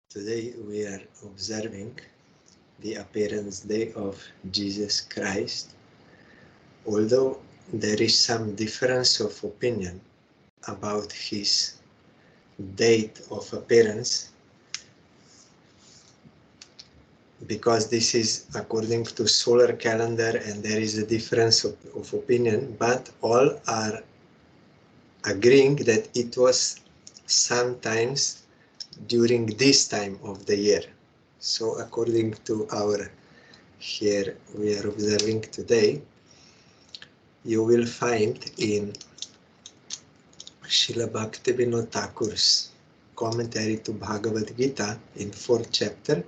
Today we are observing the appearance day of Jesus Christ. Although there is some difference of opinion about his date of appearance, because this is according to solar calendar and there is a difference of opinion, but all are agreeing that it was sometimes during this time of the year. So according to our here we are observing today, you will find in Srila Bhaktivinoda Thakur's commentary to Bhagavad Gita in 4th chapter,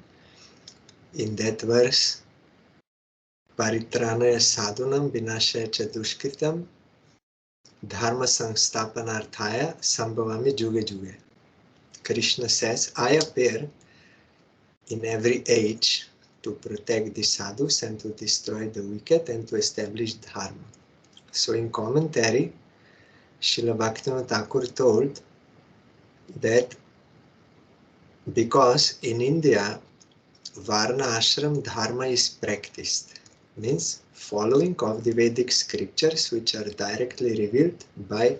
in that verse, Paritranaya sadhunam vinashaya cha dushkritam dharma samsthapanarthaya sambhavami juge juge. Krishna says, I appear in every age to protect the sadhus and to destroy the wicked and to establish dharma. So in commentary, Srila Bhaktivinoda Thakur told that because in India, Varna Ashram Dharma is practiced, means following of the Vedic scriptures which are directly revealed by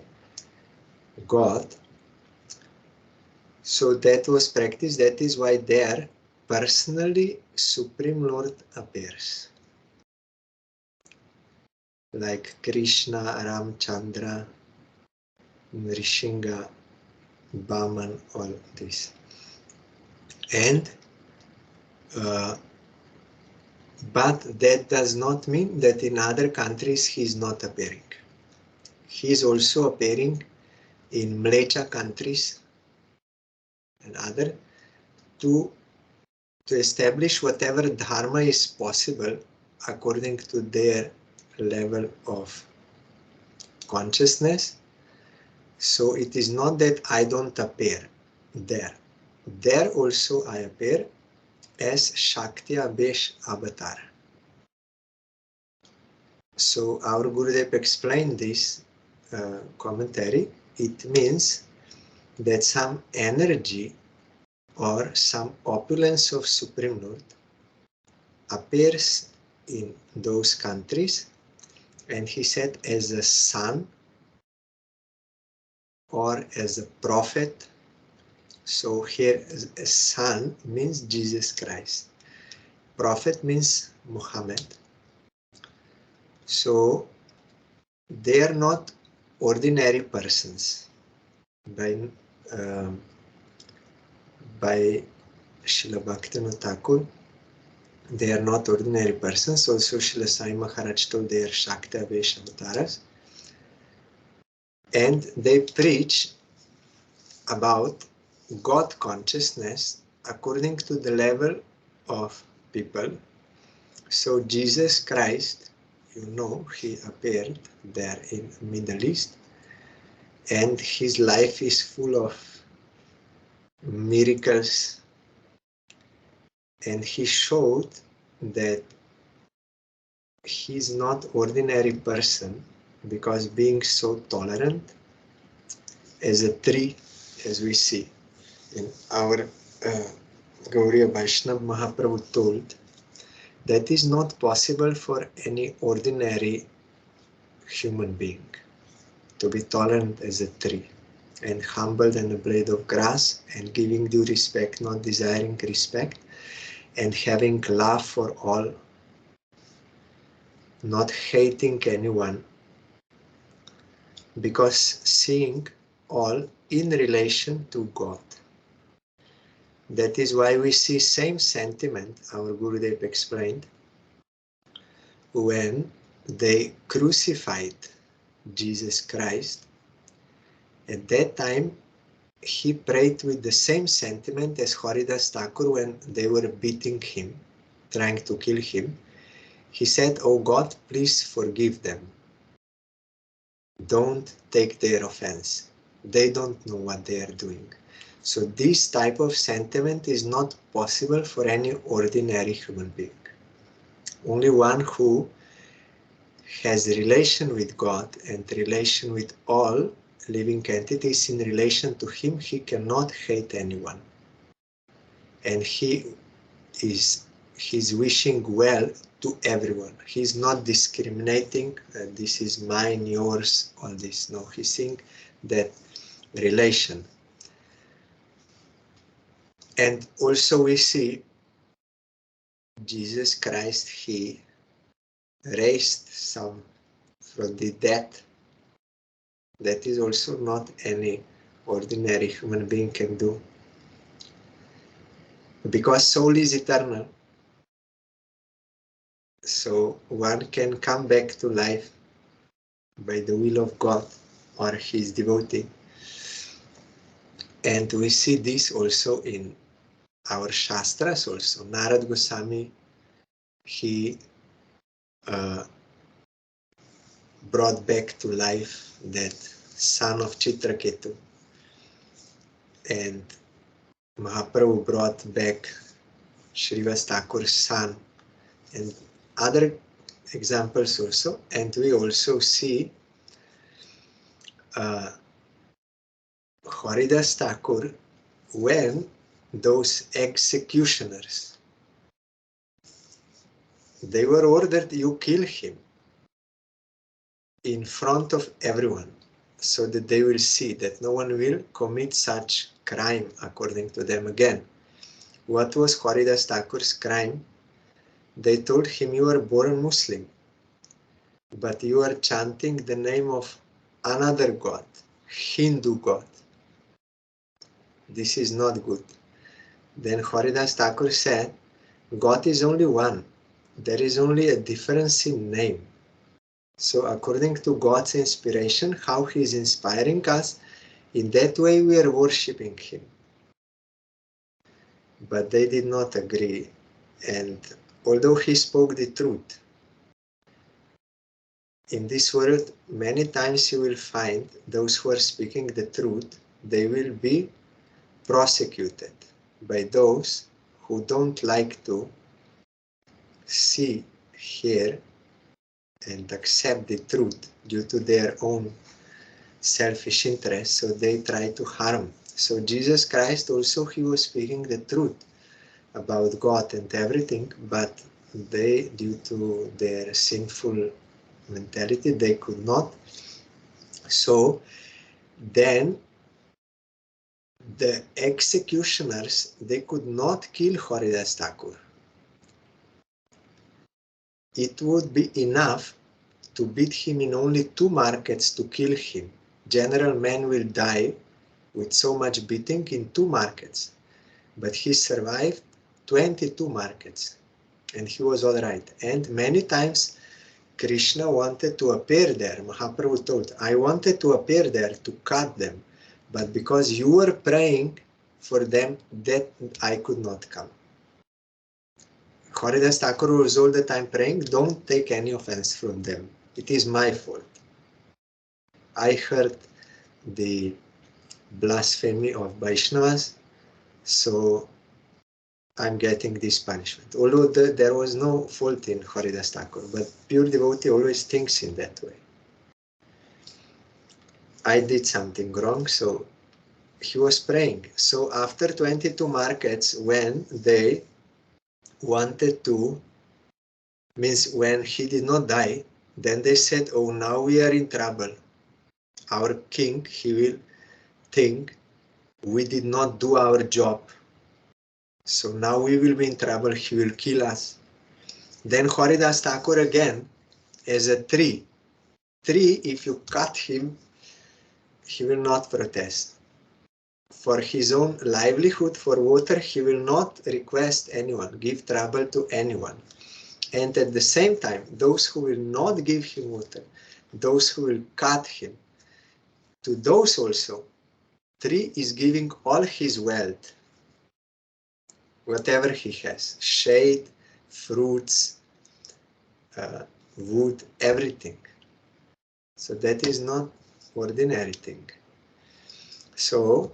God. So that was practiced, that is why there personally Supreme Lord appears. Like Krishna, Ramchandra, Nrishinga, Baman, all this. And but that does not mean that in other countries he is not appearing. He is also appearing in Mlecha countries and other to establish whatever dharma is possible according to their level of consciousness. So it is not that I don't appear there. There also I appear as Shakti Abesh Avatar. So our Gurudev explained this commentary. It means that some energy or some opulence of Supreme Lord appears in those countries, and he said as a son or as a prophet. So here a son means Jesus Christ. Prophet means Muhammad. So they are not ordinary persons. By Srila Bhaktivinoda Thakur, they are not ordinary persons. Also Srila Sai Maharaj told they are Shakti Avesh Avataras. And they preach about God consciousness according to the level of people. So Jesus Christ, you know, he appeared there in Middle East, and his life is full of miracles, and he showed that he is not ordinary person, because being so tolerant as a tree, as we see in our Gauriya Vaishnava Mahaprabhu told, that is not possible for any ordinary human being to be tolerant as a tree and humble than a blade of grass and giving due respect, not desiring respect, and having love for all, not hating anyone, because seeing all in relation to God. That is why we see same sentiment, our Gurudev explained, when they crucified Jesus Christ. At that time, he prayed with the same sentiment as Haridas Thakur when they were beating him, trying to kill him. He said, "Oh God, please forgive them. Don't take their offense. They don't know what they are doing." So this type of sentiment is not possible for any ordinary human being. Only one who has relation with God and relation with all living entities in relation to him, he cannot hate anyone. and he's wishing well to everyone. He's not discriminating, this is mine, yours, all this. No, he's seeing that relation. And also we see Jesus Christ, he raised some from the dead. That is also not any ordinary human being can do. Because soul is eternal, so one can come back to life by the will of God or his devotee. And we see this also in our Shastras also. Narad Goswami, he brought back to life that son of Chitraketu. And Mahaprabhu brought back Srivas Thakur's son and other examples also. And we also see Haridas Thakur when those executioners, they were ordered, you kill him in front of everyone, so that they will see that no one will commit such crime according to them again. What was Haridas Thakur's crime? They told him, you are born Muslim, but you are chanting the name of another god, Hindu god. This is not good. Then Haridas Thakur said, God is only one. There is only a difference in name. So according to God's inspiration, how he is inspiring us, in that way we are worshipping him. But they did not agree. And although he spoke the truth, in this world, many times you will find those who are speaking the truth, they will be prosecuted by those who don't like to see, hear, and accept the truth due to their own selfish interest, so they try to harm. So Jesus Christ also, he was speaking the truth about God and everything, but they, due to their sinful mentality, they could not. So then the executioners, they could not kill Haridas Thakur. It would be enough to beat him in only 2 markets to kill him. General man will die with so much beating in 2 markets. But he survived 22 markets. And he was all right. And many times Krishna wanted to appear there. Mahaprabhu told, I wanted to appear there to cut them. But because you were praying for them, that I could not come. Haridas Thakur was all the time praying, don't take any offense from them. It is my fault. I heard the blasphemy of Vaishnavas, so I'm getting this punishment. Although there was no fault in Haridas Thakur, but pure devotee always thinks in that way. I did something wrong, so he was praying. So after 22 markets, when they wanted to, means when he did not die, then they said, oh, now we are in trouble. Our king, he will think we did not do our job. So now we will be in trouble, he will kill us. Then Haridas Thakur again, as a tree, if you cut him, he will not protest. For his own livelihood, for water, he will not request anyone, give trouble to anyone. And at the same time, those who will not give him water, those who will cut him, to those also, tree is giving all his wealth, whatever he has, shade, fruits, wood, everything. So that is not ordinary thing. So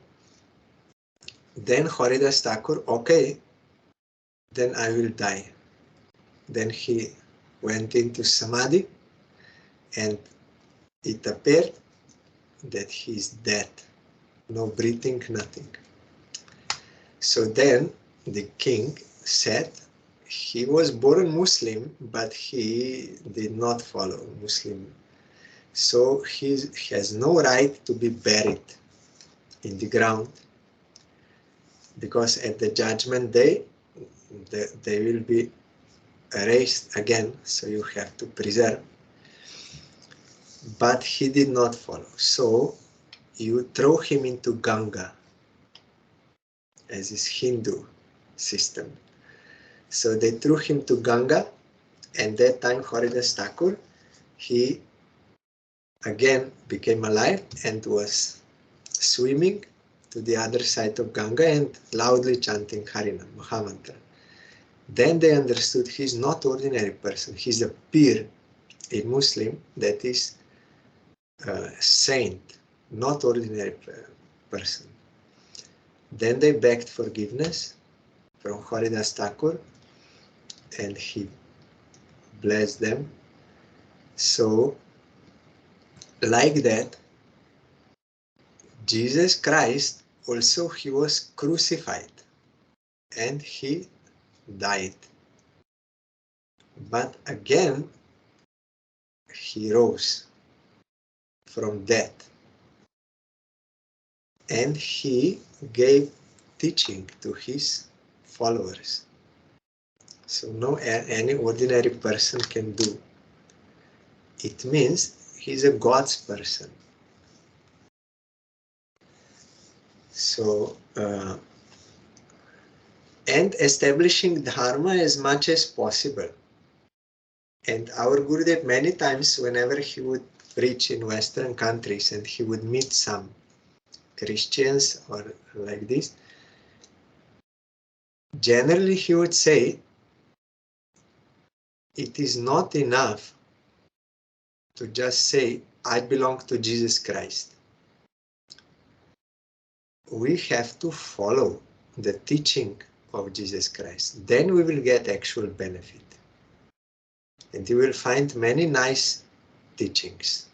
then Haridas Thakur, okay, then I will die. Then he went into Samadhi and it appeared that he is dead. No breathing, nothing. So then the king said he was born Muslim, but he did not follow Muslim. So he has no right to be buried in the ground, because at the judgment day, they will be raised again, so you have to preserve. But he did not follow. So you throw him into Ganga, as is Hindu system. So they threw him to Ganga, and that time Haridas Thakur, he again became alive and was swimming to the other side of Ganga and loudly chanting Harinam, Mahamantra. Then they understood he's not ordinary person, he's a pir, a Muslim, that is a saint, not ordinary person. Then they begged forgiveness from Haridas Thakur, and he blessed them. So, like that, Jesus Christ also, he was crucified and he died. But again, he rose from death, and he gave teaching to his followers. So no any ordinary person can do. It means he's a God's person. So and establishing dharma as much as possible. And our Gurudev, many times whenever he would preach in Western countries and he would meet some Christians or like this, generally he would say, it is not enough to just say, I belong to Jesus Christ. We have to follow the teaching of Jesus Christ. Then we will get actual benefit. And you will find many nice teachings.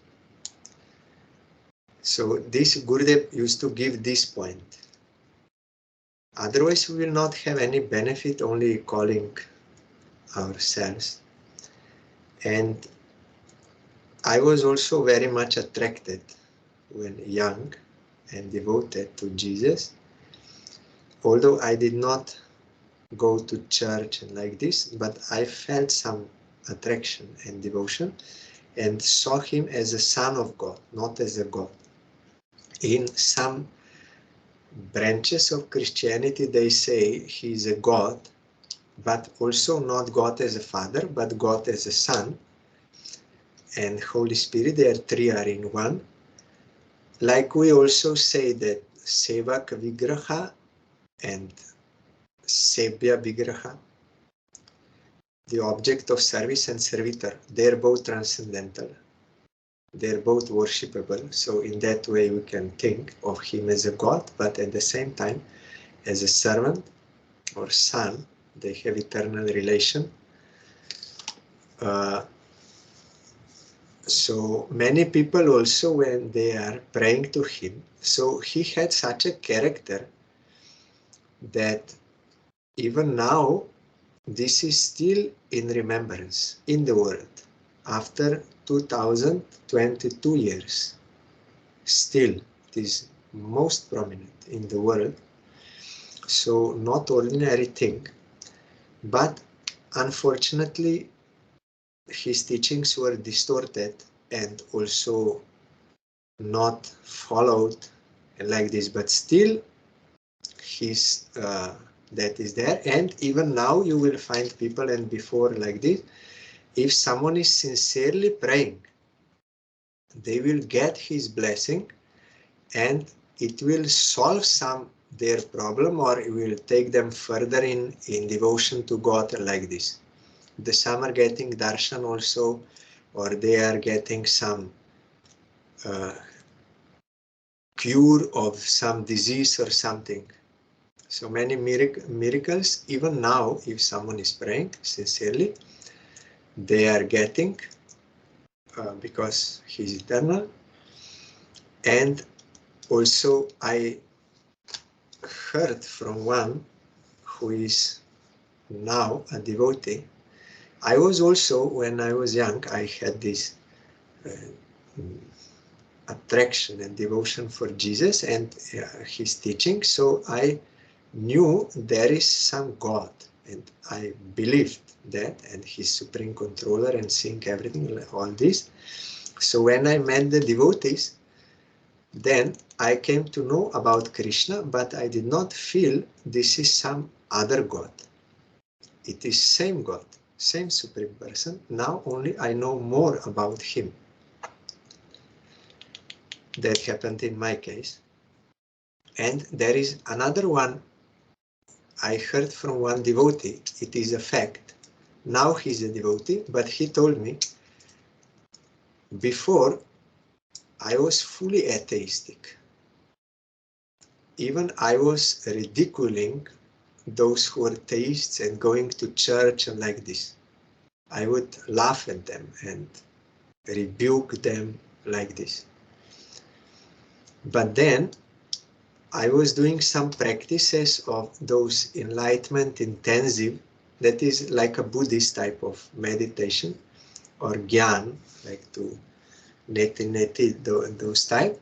So this Gurudev used to give this point. Otherwise we will not have any benefit, only calling ourselves. And I was also very much attracted when young and devoted to Jesus, although I did not go to church and like this, but I felt some attraction and devotion and saw him as a son of God, not as a God. In some branches of Christianity, they say he is a God, but also not God as a father, but God as a son, and Holy Spirit, they are three are in one. Like we also say that Sevak Vigraha and Sebya Vigraha, the object of service and servitor, they're both transcendental. They're both worshipable. So in that way we can think of him as a God, but at the same time as a servant or son. They have eternal relation. So many people also, when they are praying to him, so he had such a character that even now this is still in remembrance in the world. After 2022 years, still it is most prominent in the world. So not ordinary thing, but unfortunately his teachings were distorted and also not followed like this, but still his that is there. And even now you will find people, and before like this, if someone is sincerely praying, they will get his blessing and it will solve some their problem, or it will take them further in devotion to God like this. Some are getting darshan also, or they are getting some cure of some disease or something. So many miracles, even now, if someone is praying sincerely, they are getting because he's eternal. And also I heard from one who is now a devotee. I was also, when I was young, I had this attraction and devotion for Jesus and his teaching. So I knew there is some God, and I believed that, and he's supreme controller and seeing everything, all this. So when I met the devotees, then I came to know about Krishna, but I did not feel this is some other God. It is same God, same supreme person. Now only I know more about him. That happened in my case. And there is another one I heard from one devotee. It is a fact. Now he's a devotee, but he told me, before I was fully atheistic. Even I was ridiculing those who were theists and going to church and like this. I would laugh at them and rebuke them like this. But then I was doing some practices of those enlightenment intensive, that is like a Buddhist type of meditation, or gyan, like to neti those type.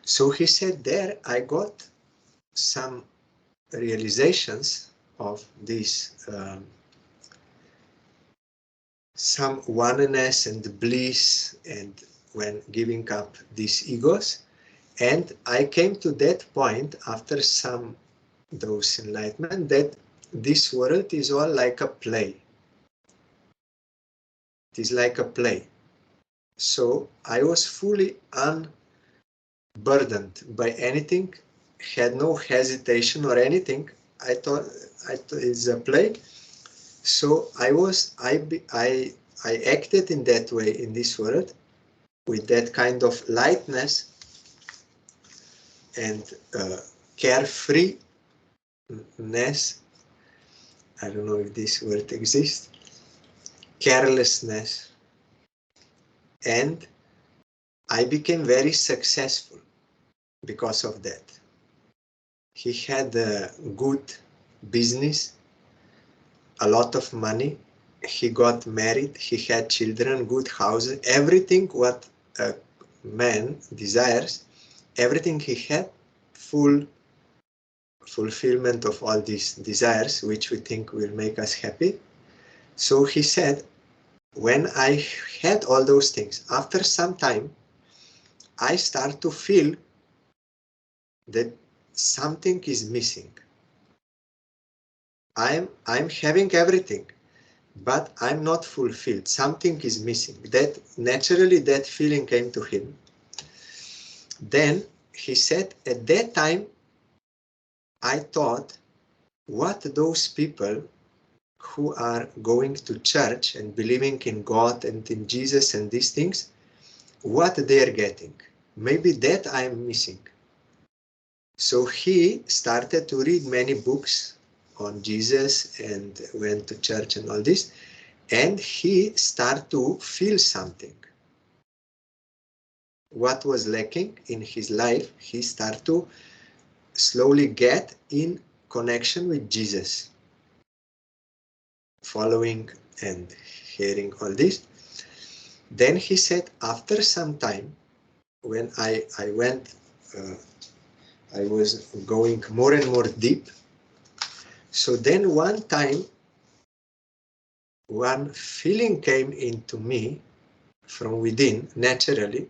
So he said there I got some realizations of this, some oneness and bliss, and when giving up these egos. And I came to that point after some those enlightenment that this world is all like a play. It is like a play. So I was fully unburdened by anything, had no hesitation or anything. I thought it's a play. So I acted in that way in this world, with that kind of lightness and carefreeness. I don't know if this word exists. Carelessness. And I became very successful because of that. He had a good business, a lot of money. He got married. He had children, good houses, everything what a man desires. Everything he had, full fulfillment of all these desires, which we think will make us happy. So he said, when I had all those things, after some time, I start to feel that something is missing. I'm having everything, but I'm not fulfilled. Something is missing. That naturally that feeling came to him. Then he said, at that time, I thought, what those people who are going to church and believing in God and in Jesus and these things, what they are getting. Maybe that I am missing. So he started to read many books on Jesus and went to church and all this, and he started to feel something. What was lacking in his life, he started to slowly get in connection with Jesus, following and hearing all this. Then he said, after some time, when I went, I was going more and more deep. So then one time, one feeling came into me from within, naturally.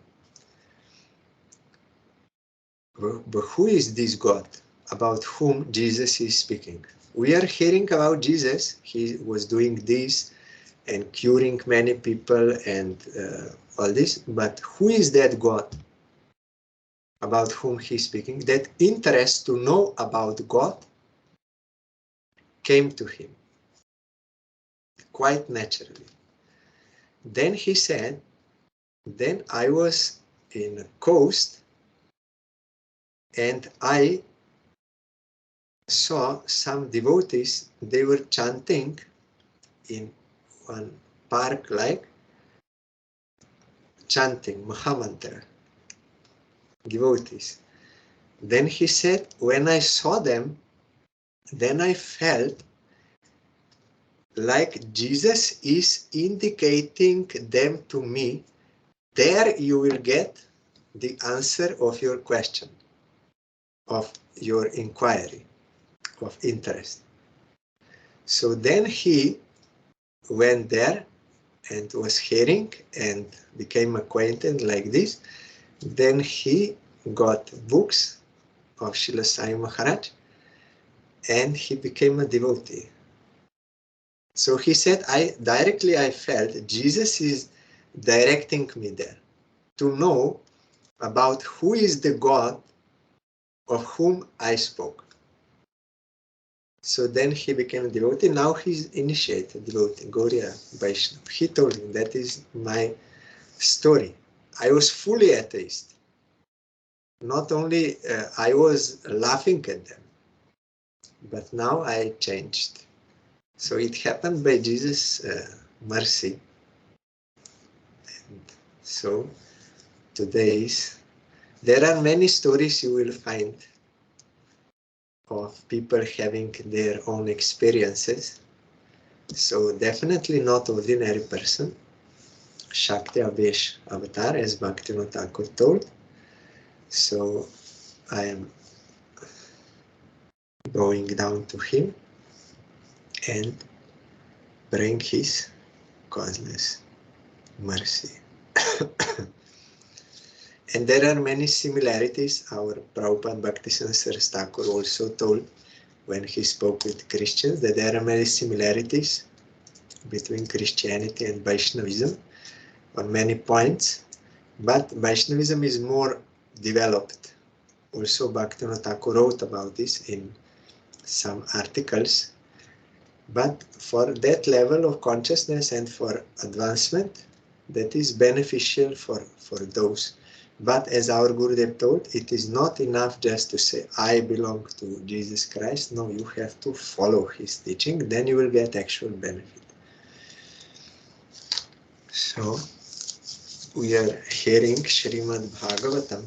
But who is this God about whom Jesus is speaking? We are hearing about Jesus. He was doing this and curing many people and all this. But who is that God about whom he's speaking? That interest to know about God came to him quite naturally. Then he said, then I was in a coast and I saw some devotees, they were chanting in one park, like chanting Mahamantra, devotees. Then he said, when I saw them, then I felt like Jesus is indicating them to me. There you will get the answer of your question, of your inquiry, of interest. So then he went there and was hearing and became acquainted like this. Then he got books of Srila Sai Maharaj and he became a devotee. So he said, I felt Jesus is directing me there to know about who is the God of whom I spoke. So then he became a devotee. Now he's initiated devotee, Gauriya Vaishnava. He told me, that is my story. I was fully atheist. Not only I was laughing at them, but now I changed. So it happened by Jesus' mercy. And so there are many stories you will find of people having their own experiences. So definitely not ordinary person. Shakti Avesh Avatar, as Bhaktivinoda Thakur told. So I am going down to him and praying his causeless mercy. And there are many similarities. Our Prabhupada Bhaktisiddhanta Saraswati Thakur also told when he spoke with Christians that there are many similarities between Christianity and Vaishnavism on many points, but Vaishnavism is more developed. Also Bhaktivinoda Thakur wrote about this in some articles, but for that level of consciousness and for advancement, that is beneficial for those. But as our Gurudev told, it is not enough just to say, I belong to Jesus Christ. No, you have to follow his teaching, then you will get actual benefit. So, we are hearing SRIMAD BHAGAVATAM.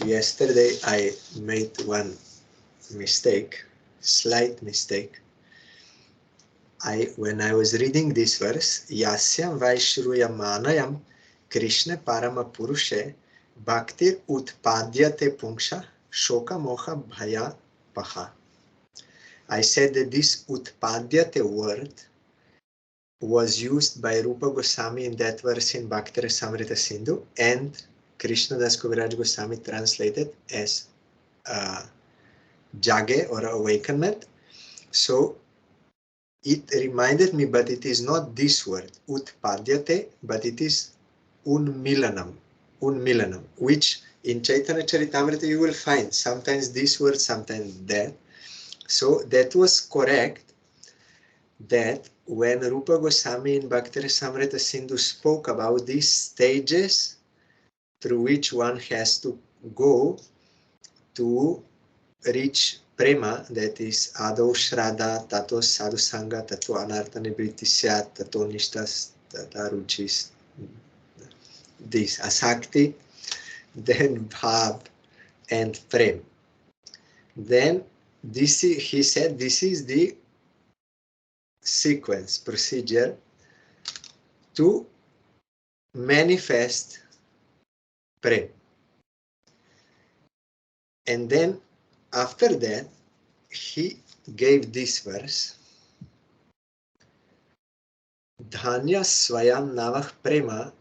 Yesterday I made one mistake, slight mistake. When I was reading this verse, Yasyam Vaishruyamanayam Krishna Parama Purushe Bhaktir Utpadyate Punksha Shoka Moha Bhaya Paha. I said that this Utpadyate word was used by Rupa Goswami in that verse in Bhakti Rasamrita Sindhu, and Krishna Das Kaviraj Goswami translated as Jage or awakenment. So it reminded me, but it is not this word, utpadyate, but it is unmilanam, which in Chaitanya Charitamrita you will find sometimes this word, sometimes that. So that was correct, that when Rupa Goswami in Bhakti Rasamrita Sindhu spoke about these stages through which one has to go to reach prema, that is Adau Shraddha, Tato Sadhu Sangha, Tato Anartha Nivritti Syat, Tato Nishtas, Tata Ruchis, this Asakti, then Bhav and Prem. Then this is, he said, this is the sequence, procedure to manifest Prem. And then after that, he gave this verse, Dhanya Swayam Navah Prema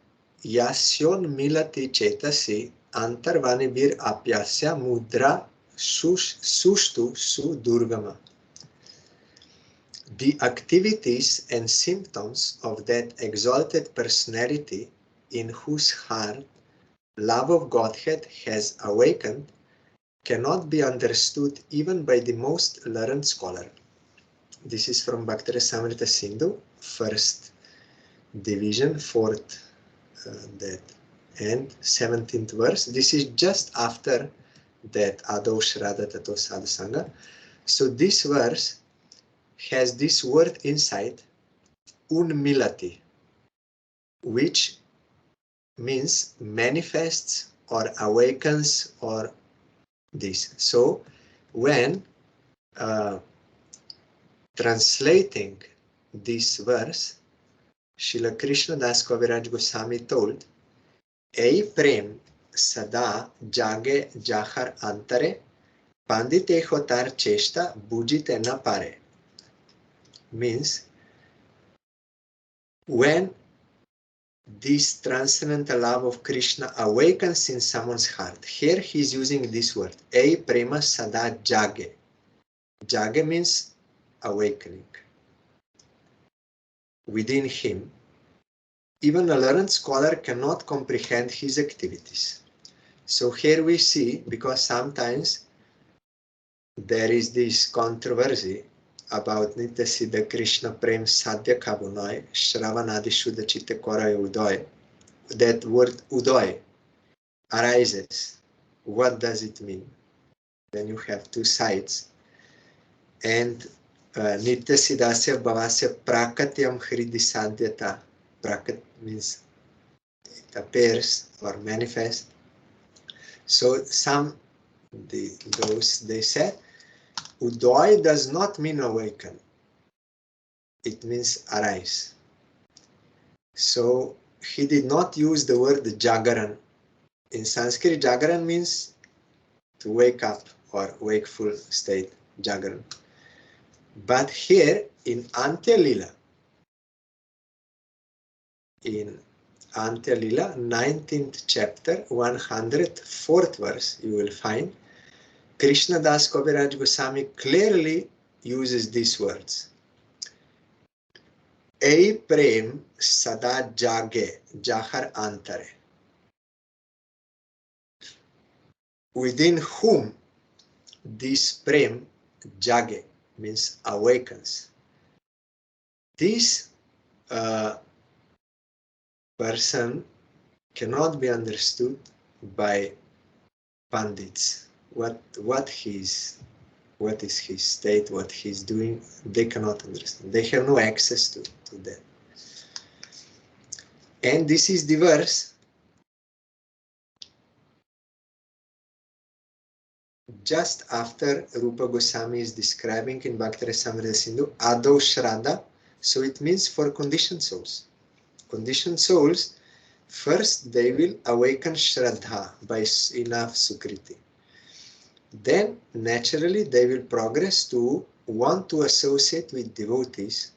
Yasyon Milati Chetasi Antarvanibir Apyasya Mudra Sushtu Su Durgama. The activities and symptoms of that exalted personality in whose heart love of Godhead has awakened cannot be understood even by the most learned scholar. This is from Bhakti Rasamrita Sindhu, first division, 4th that, and 17th verse. This is just after that Adau Shraddha Tato Sadhu Sangha. So this verse has this word inside, unmilati, which means manifests or awakens or this. So when translating this verse, Srila Krishna Das Kaviraj Goswami told, Ei prem sada jage jahar antare, pandite hotar chesta bujite na pare. Means, when this transcendental love of Krishna awakens in someone's heart, here he is using this word, Ei prema sada jage. Jage means awakening. Within him, even a learned scholar cannot comprehend his activities. So here we see, because sometimes there is this controversy about Nitya Siddha Krishna Prem Sadhya Kabunai, Shravanadi Shuddha Chitta Koray Udoy. That word Udoy arises. What does it mean? Then you have two sides. And Nitya Siddhasya Bhavasya Prakatyam Hridi Sadhyata. Prakat means it appears or manifests. So they said, Udoy does not mean awaken. It means arise. So he did not use the word Jagaran. In Sanskrit, Jagaran means to wake up or wakeful state, Jagaran. But here in Antya Lila, in Antya Lila, 19th chapter, 104th verse, you will find Krishna Das Kaviraj Goswami clearly uses these words. Ei prem sada jage jahar antare. Within whom this prem jage means awakens. This person cannot be understood by pandits. What is his state, what he's doing, they cannot understand. They have no access to that. And this is the verse just after Rupa Goswami is describing in Bhakti Rasamrita Sindhu, Ado Shraddha, so it means for conditioned souls. Conditioned souls, first they will awaken Shraddha by enough Sukriti. Then naturally they will progress to want to associate with devotees,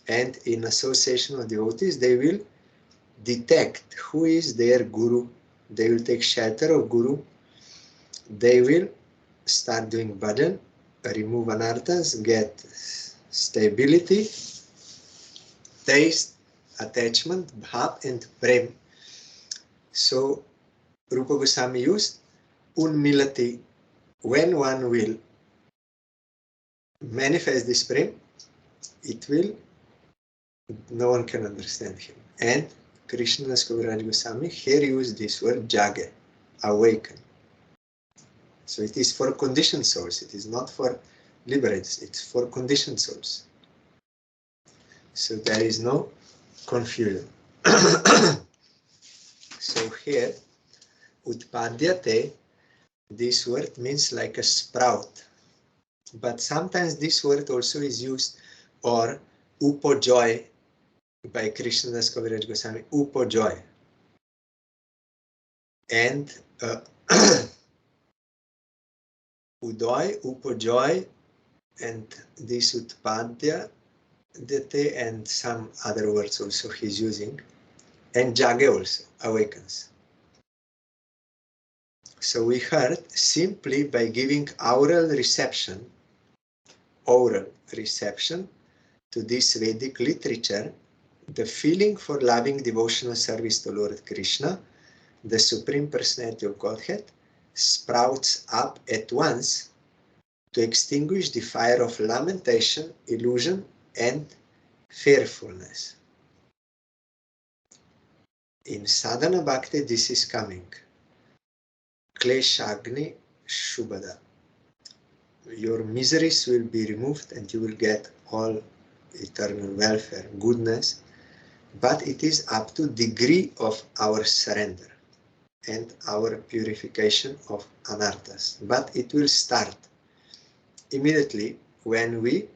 and in association with devotees they will detect who is their guru. They will take shelter of guru. They will start doing bhajan, remove anarthas, get stability, taste, attachment, bhav and prem. So Rupa Goswami used unmilati. When one will manifest this prem, no one can understand him. And Krishna Das Kaviraj Goswami here used this word jage, awaken. So it is for conditioned souls, it is not for liberates, it's for conditioned souls. So there is no confusion. So here, utpadyate, this word means like a sprout. But sometimes this word also is used, or upojoy, by Krishna Das Kaviraj Goswami, upojoy. And udoy, upojoy, and this utpadya, dete, and some other words also he's using, and jage also, awakens. So we heard simply by giving oral reception to this Vedic literature, the feeling for loving devotional service to Lord Krishna, the Supreme Personality of Godhead, sprouts up at once to extinguish the fire of lamentation, illusion, and fearfulness. In sadhana bhakti, this is coming. Kleshagni Shubhada. Your miseries will be removed and you will get all eternal welfare, goodness, but it is up to degree of our surrender. and our purification of anarthas. But it will start immediately when we,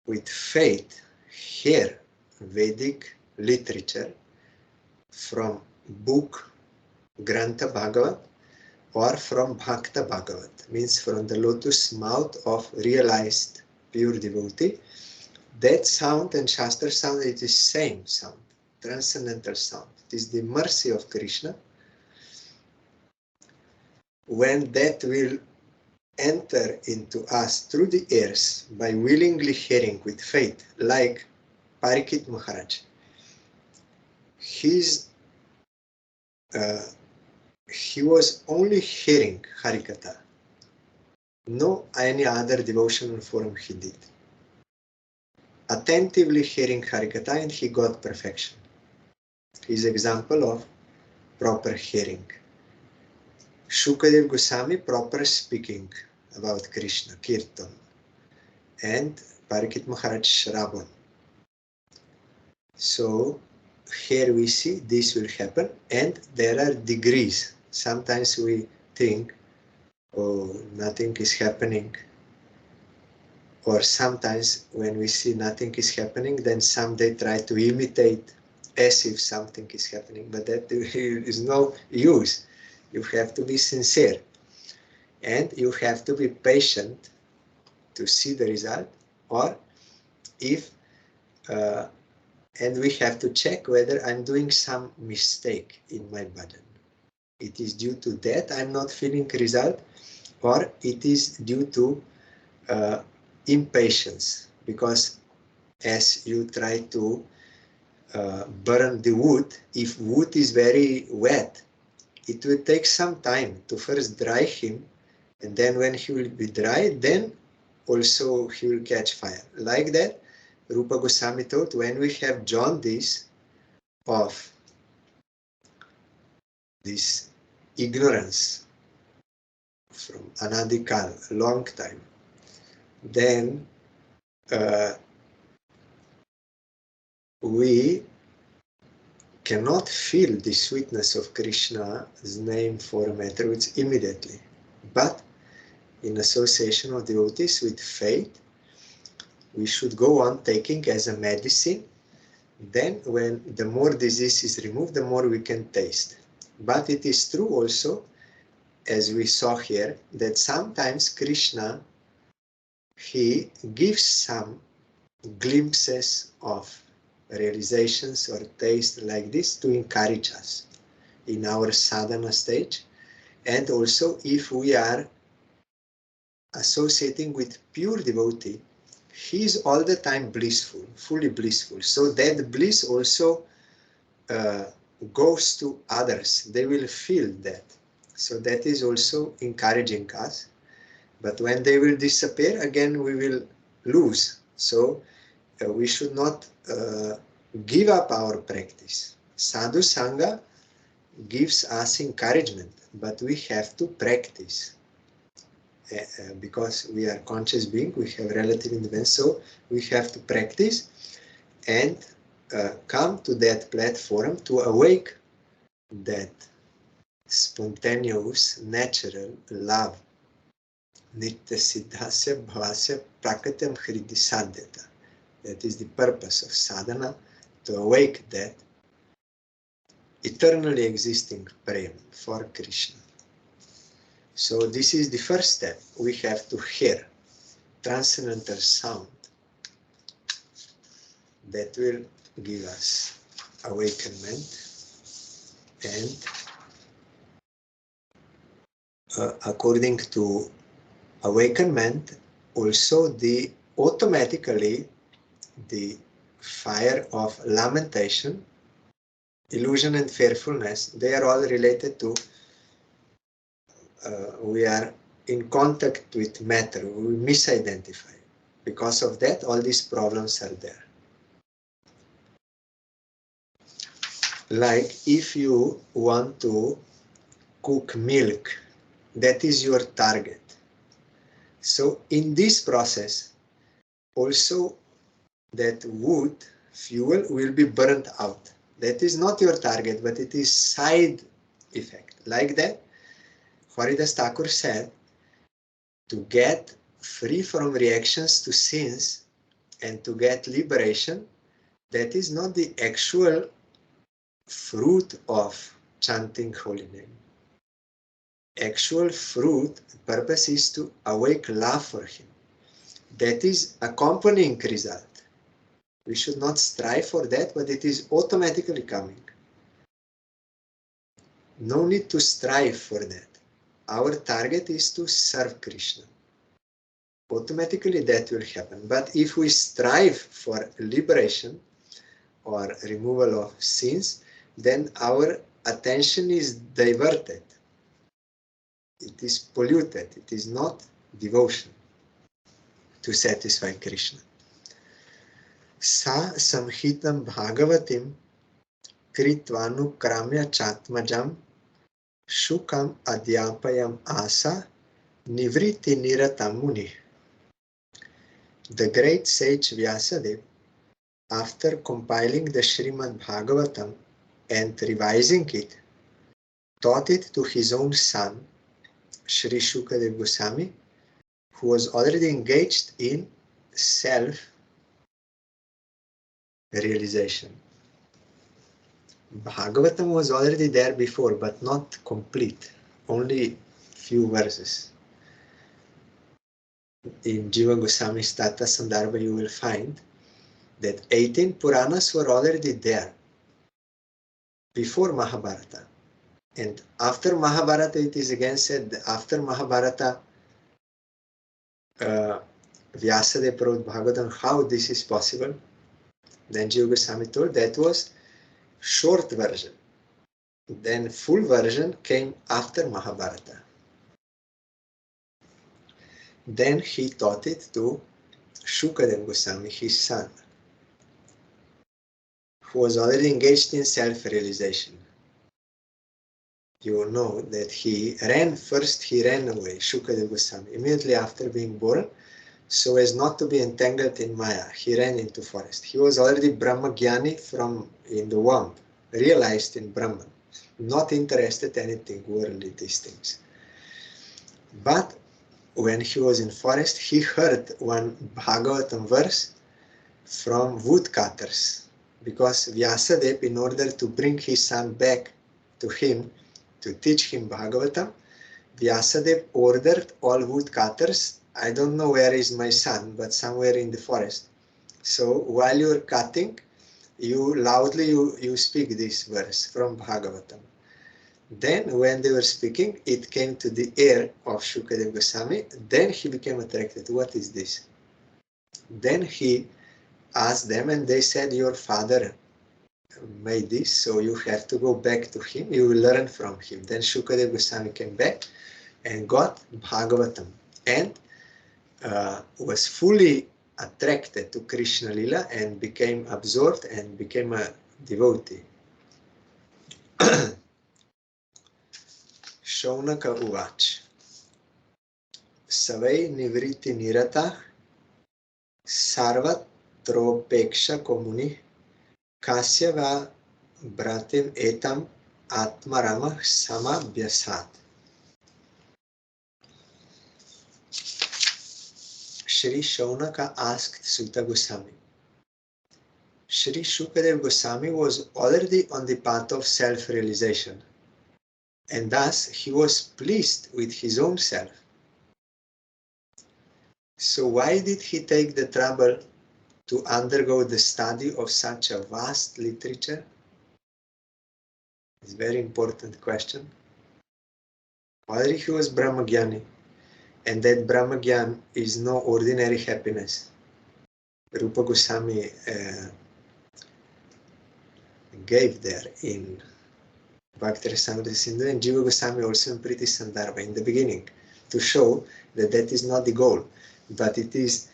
with faith, hear Vedic literature from book Grantha Bhagavat or from Bhakta Bhagavat, means from the lotus mouth of realized pure devotee. That sound and Shastra sound, it is same sound, transcendental sound. It is the mercy of Krishna. When that will enter into us through the ears by willingly hearing with faith, like Parikshit Maharaj, he was only hearing Harikatha. No any other devotional form he did. Attentively hearing Harikatha, and he got perfection. He is example of proper hearing. Shukadev Goswami, proper speaking about Krishna, Kirtan, and Parikshit Maharaj, Shravan. So here we see this will happen, and there are degrees. Sometimes we think, oh, nothing is happening. Or sometimes when we see nothing is happening, then someday try to imitate as if something is happening, but that is no use. You have to be sincere, and you have to be patient to see the result, or if and we have to check whether I'm doing some mistake in my bhajan. It is due to that I'm not feeling result, or it is due to impatience, because as you try to burn the wood, if wood is very wet, it will take some time to first dry him, and then when he will be dry, then also he will catch fire. Like that, Rupa Goswami taught, when we have jaundice of this ignorance from anadikal, a long time, then we cannot feel the sweetness of Krishna's name for a matter which immediately. But in association of devotees with faith, we should go on taking as a medicine. Then when the more disease is removed, the more we can taste. But it is true also, as we saw here, that sometimes Krishna, he gives some glimpses of realizations or taste like this to encourage us in our sadhana stage. And also if we are associating with pure devotee, he is all the time blissful, fully blissful. So that bliss also goes to others. They will feel that. So that is also encouraging us. But when they will disappear, again we will lose. So we should not give up our practice. Sadhu Sangha gives us encouragement, but we have to practice. Because we are conscious being, we have relative independence, so we have to practice and come to that platform to awake that spontaneous, natural love. Nitya siddhasya bhavasya prakatyam hridi sadhyata. That is the purpose of sadhana, to awake that eternally existing prema for Krishna. So this is the first step. We have to hear transcendental sound that will give us awakenment, and according to awakenment, also automatically the fire of lamentation, illusion and fearfulness, they are all related to we are in contact with matter, we misidentify. Because of that, all these problems are there. Like if you want to cook milk, that is your target. So in this process, also that wood, fuel, will be burnt out. That is not your target, but it is side effect. Like that, Haridas Thakur said, to get free from reactions to sins and to get liberation, that is not the actual fruit of chanting holy name. Actual fruit, purpose is to awake love for him. That is accompanying result. We should not strive for that, but it is automatically coming. No need to strive for that. Our target is to serve Krishna. Automatically that will happen. But if we strive for liberation or removal of sins, then our attention is diverted. It is polluted. It is not devotion to satisfy Krishna. Sa samhitam bhagavatim kritvanu-kramya chatmajam shukam adhyapayam asa nivriti niratam muni. The great sage Vyasadeva, after compiling the SRIMAD Bhagavatam and revising it, taught it to his own son, Sri Shukadeva Goswami, who was already engaged in self-realization. Bhagavatam was already there before, but not complete, only few verses. In Jiva Goswami's Tata Sandarbha you will find that 18 Puranas were already there before Mahabharata. And after Mahabharata, it is again said, after Mahabharata, Vyasadeva wrote Bhagavatam. How this is possible? Then Jiva Goswami told that was short version. Then full version came after Mahabharata. Then he taught it to Shukadeva Goswami, his son, who was already engaged in self-realization. You know that he ran away, Shukadeva Goswami, immediately after being born, so as not to be entangled in Maya. He ran into forest. He was already Brahmagyani from in the womb, realized in Brahman, not interested in anything worldly, these things. But when he was in forest, he heard one Bhagavatam verse from woodcutters, because Vyasadeva, in order to bring his son back to him, to teach him Bhagavatam, Vyasadeva ordered all woodcutters, I don't know where is my son, but somewhere in the forest. So while you are cutting, you loudly you speak this verse from Bhagavatam. Then when they were speaking, it came to the ear of Shukadeva Goswami. Then he became attracted. What is this? Then he asked them, and they said, your father made this, so you have to go back to him. You will learn from him. Then Shukadeva Goswami came back and got Bhagavatam and was fully attracted to Krishna Lila and became absorbed and became a devotee. Shaunaka Uvach Savai Nivriti Nirata Sarvatropeksha Komuni Kasyava Bratim Etam Atmarama Samabhyasat. Shri Shaunaka asked Suta Goswami. Shri Shukadeva Goswami was already on the path of self-realization, and thus he was pleased with his own self. So why did he take the trouble to undergo the study of such a vast literature? It's a very important question. Already he was Brahmagyani, and that Brahmagyan is no ordinary happiness. Rupa Goswami gave there in Bhakti Rasamrita Sindhu, and Jiva Goswami also in Priti Sandarbha in the beginning, to show that that is not the goal, but it is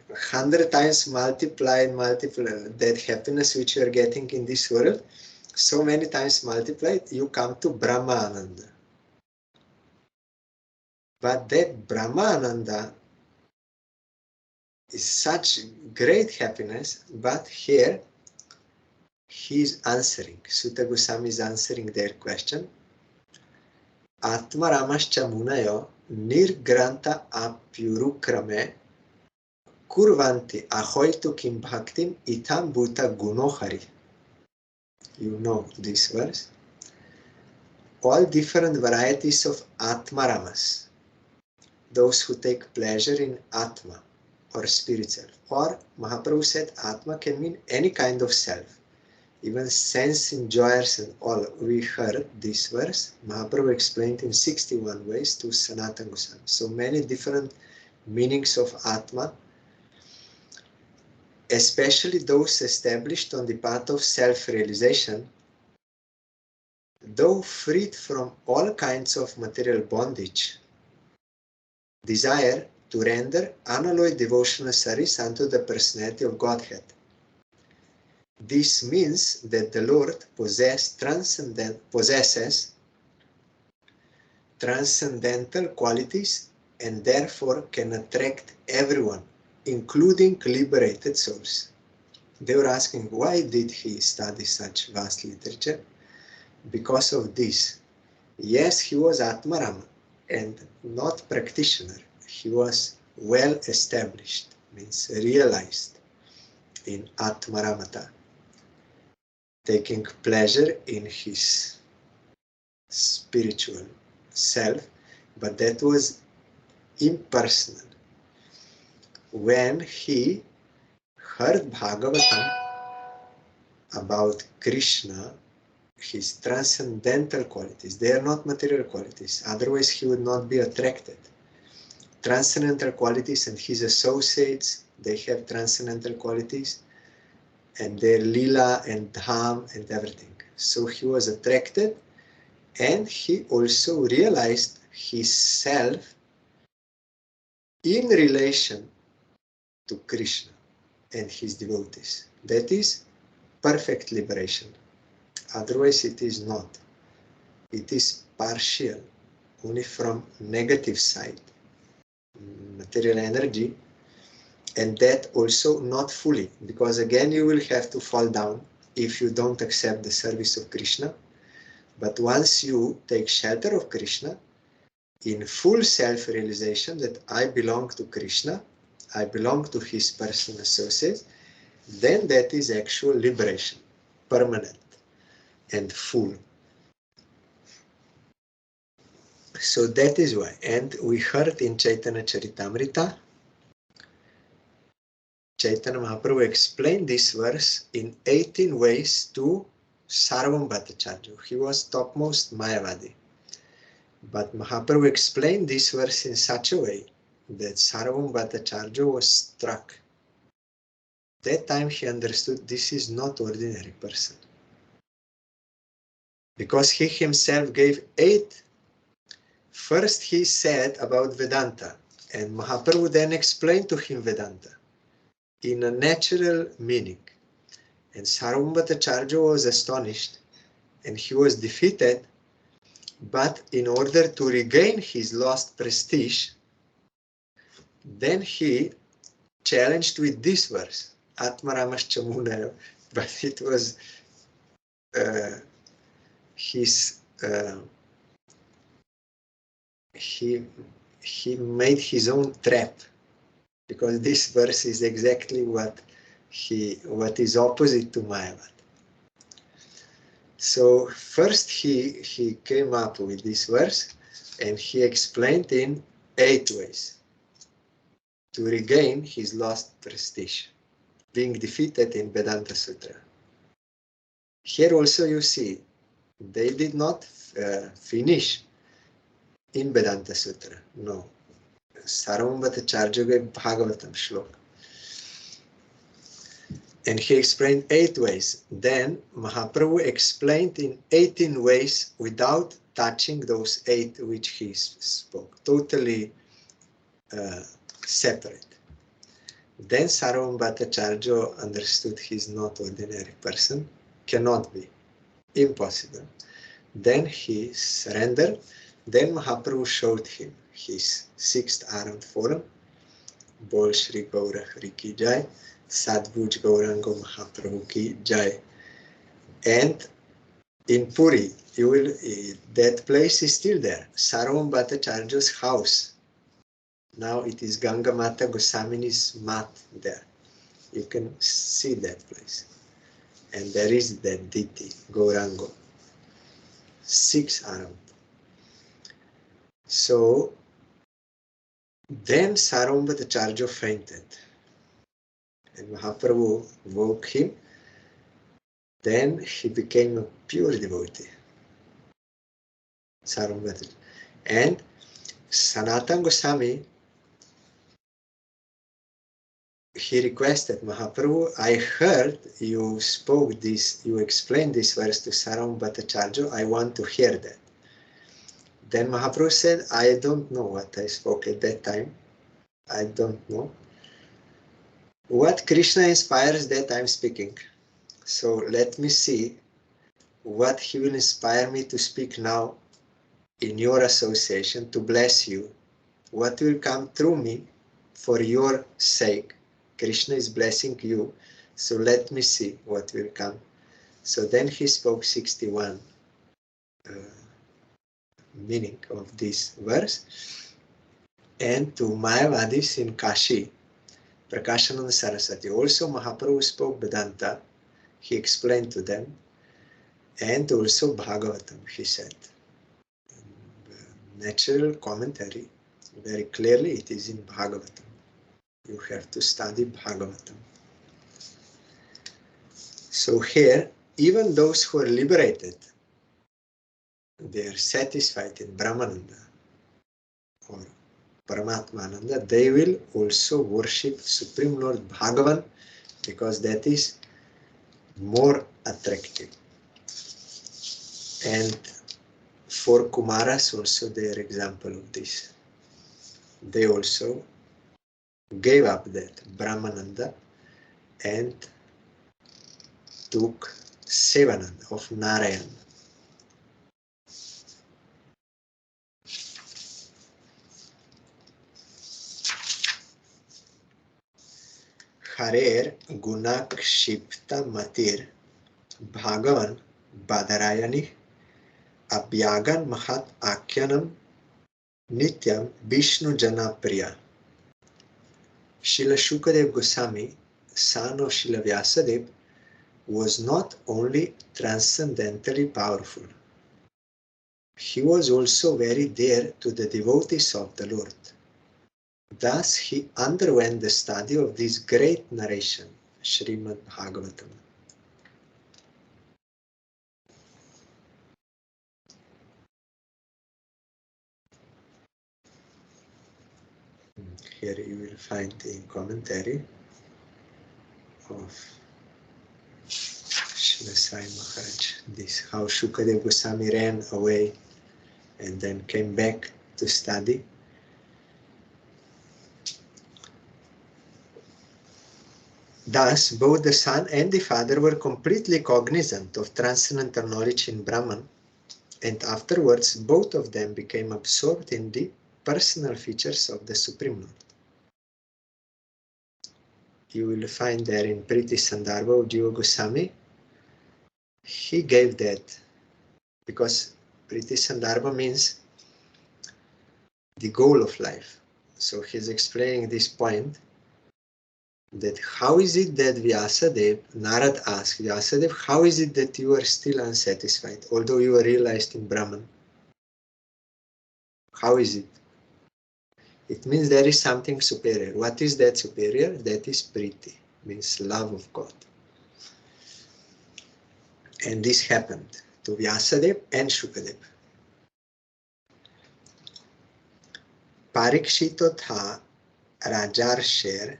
100 times multiplied, that happiness which you are getting in this world, so many times multiplied, you come to Brahma Ananda. But that Brahma Ananda is such great happiness, but here he is answering, Suta Goswami is answering their question. Atma Ramascha Munayo Nirgranta Apyurukrame Kurvanti Ahoitu Kim Bhaktim Itam Bhuta Gunohari. You know this verse. All different varieties of Atma Ramas, those who take pleasure in Atma or spirit self, or Mahaprabhu said Atma can mean any kind of self, even sense enjoyers and all. We heard this verse. Mahaprabhu explained in 61 ways to Sanatana Goswami. So many different meanings of Atma, especially those established on the path of self-realization, though freed from all kinds of material bondage, desire to render unalloyed devotional service unto the personality of Godhead. This means that the Lord possesses transcendental qualities and therefore can attract everyone, including liberated souls. They were asking, why did he study such vast literature? Because of this. Yes, he was Atmarama and not practitioner. He was well established, means realized in Atmaramata, taking pleasure in his spiritual self, but that was impersonal. When he heard Bhagavatam about Krishna, his transcendental qualities, they are not material qualities, otherwise he would not be attracted. Transcendental qualities and his associates, they have transcendental qualities, and their lila and dham and everything. So he was attracted, and he also realized his self in relation to Krishna and his devotees. That is perfect liberation. Otherwise it is not. It is partial, only from negative side, material energy, and that also not fully, because again you will have to fall down if you don't accept the service of Krishna. But once you take shelter of Krishna, in full self-realization that I belong to Krishna, I belong to his personal associates, then that is actual liberation, permanent and full. So that is why. And we heard in Chaitanya Charitamrita, Chaitanya Mahaprabhu explained this verse in 18 ways to Sarvam Bhattacharya. He was topmost Mayavadi. But Mahaprabhu explained this verse in such a way that Sarvam Bhattacharya was struck. That time he understood this is not ordinary person. Because he himself gave 8. First he said about Vedanta, and Mahaprabhu then explained to him Vedanta in a natural meaning. And Sarvam Bhattacharya was astonished and he was defeated, but in order to regain his lost prestige, then he challenged with this verse, Atma Ramascha Munaya, but it was he made his own trap, because this verse is exactly what is opposite to Mayavad. So first he came up with this verse and he explained in 8 ways to regain his lost prestige, being defeated in Vedanta Sutra. Here also you see, they did not finish in Vedanta Sutra, no. Sarvam Bhattacharya gave Bhagavatam Shloka. And he explained 8 ways. Then Mahaprabhu explained in 18 ways without touching those 8 which he spoke, totally separate. Then Sarvam Bhattacharya understood he is not ordinary person, cannot be, impossible. Then he surrendered. Then Mahaprabhu showed him his 6th Arand form, Bol Shri Gaura Hari Ki Jai, Sadbhuj Gaurango Mahaprabhu Ki Jai. And in Puri, you will, that place is still there, Sarvam Bhattacharya's house. Now it is Ganga Mata Goswamini's mat there. You can see that place. And there is that Diti, Gaurango. 6 around. So then Sarvam Bhattacharya fainted. And Mahaprabhu woke him. Then he became a pure devotee. Sarvam Bhattacharya. And Sanatana Goswami, he requested, Mahaprabhu, I heard you spoke this, you explained this verse to Sarvam Bhattacharya, I want to hear that. Then Mahaprabhu said, I don't know what I spoke at that time. I don't know. What Krishna inspires, that I'm speaking. So let me see what he will inspire me to speak now in your association to bless you. What will come through me for your sake. Krishna is blessing you, so let me see what will come. So then he spoke 61 meaning of this verse. And to Mayavadis in Kashi, Prakashananda Saraswati, also Mahaprabhu spoke Vedanta. He explained to them, and also Bhagavatam, he said. Natural commentary, very clearly it is in Bhagavatam. You have to study Bhagavatam. So here, even those who are liberated, they are satisfied in Brahmananda or Paramatmananda, they will also worship Supreme Lord Bhagavan because that is more attractive. And for Kumaras also they are example of this. They also gave up that Brahmananda and took Sevananda of Narayan. Harer Gunakshipta Matir Bhagavan Badarayani Abhyagan Mahat Akyanam Nityam Vishnu Janapriya. Srila Shukadev Goswami, son of Srila Vyasadeva, was not only transcendentally powerful, he was also very dear to the devotees of the Lord. Thus he underwent the study of this great narration, SRIMAD BHAGAVATAM. Here you will find the commentary of Srila Sai Maharaj, this how Shukadev Goswami ran away and then came back to study. Thus, both the son and the father were completely cognizant of transcendental knowledge in Brahman, and afterwards both of them became absorbed in the personal features of the Supreme Lord. You will find there in Priti Sandarbha of Jiva Goswami, he gave that, because Priti Sandarbha means the goal of life. So he's explaining this point, that how is it that Vyasadeva, Narad asked Vyasadeva, how is it that you are still unsatisfied, although you are realized in Brahman? How is it? It means there is something superior. What is that superior? That is Priti, means love of God. And this happened to Vyasadeva and Shukadev. Parikshito tha Rajarsher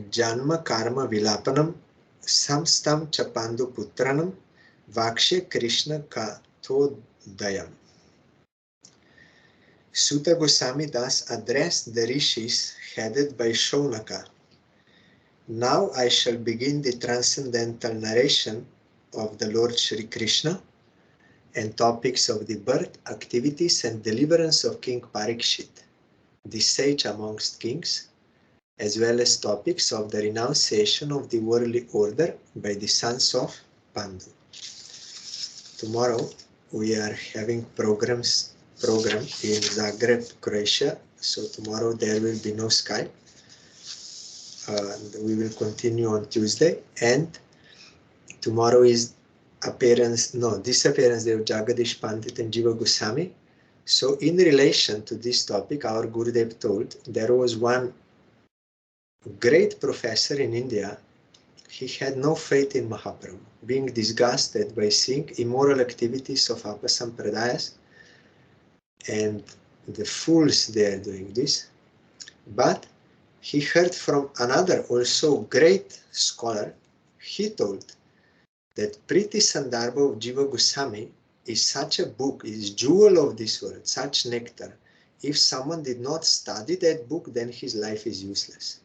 Janma Karma Vilapanam Samstam Chapandu Putranam Vakshe Krishna Kathodayam. Suta Goswami thus addressed the rishis headed by Shaunaka. Now I shall begin the transcendental narration of the Lord Shri Krishna and topics of the birth, activities and deliverance of King Parikshit, the sage amongst kings, as well as topics of the renunciation of the worldly order by the sons of Pandu. tomorrow we are having program in Zagreb, Croatia. So tomorrow there will be no Skype. We will continue on Tuesday, and tomorrow is disappearance day of Jagadish Pandit and Jiva Goswami. So in relation to this topic, our Gurudev told there was one great professor in India. He had no faith in Mahaprabhu, being disgusted by seeing immoral activities of Apa Sampradayas and the fools they are doing this. But he heard from another also great scholar. He told that Priti Sandarbha of Jiva Goswami is such a book, is jewel of this world, such nectar. If someone did not study that book, then his life is useless.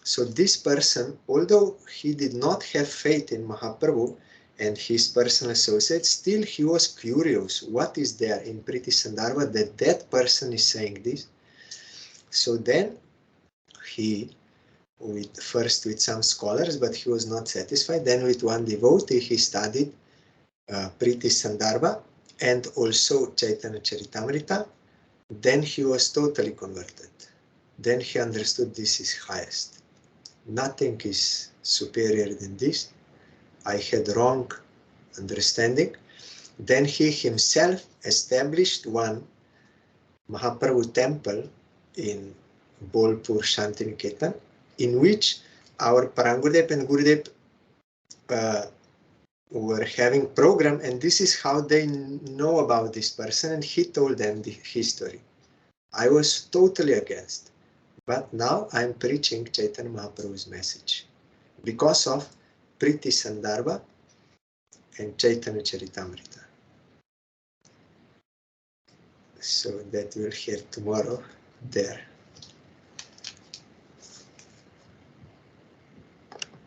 So this person, although he did not have faith in Mahaprabhu and his personal associates, still he was curious what is there in Priti Sandarbha that person is saying this. So then he, first with some scholars, but he was not satisfied. Then with one devotee, he studied Priti Sandarbha and also Chaitanya Charitamrita. Then he was totally converted. Then he understood this is highest. Nothing is superior than this. I had wrong understanding. Then he himself established one Mahaprabhu temple in Bolpur, Shantiniketan, in which our Parangurudev and Gurudev were having program, and this is how they know about this person, and he told them the history. I was totally against, but now I'm preaching Chaitanya Mahaprabhu's message because of Priti Sandarbha and Chaitanya Charitamrita. So that we'll hear tomorrow there.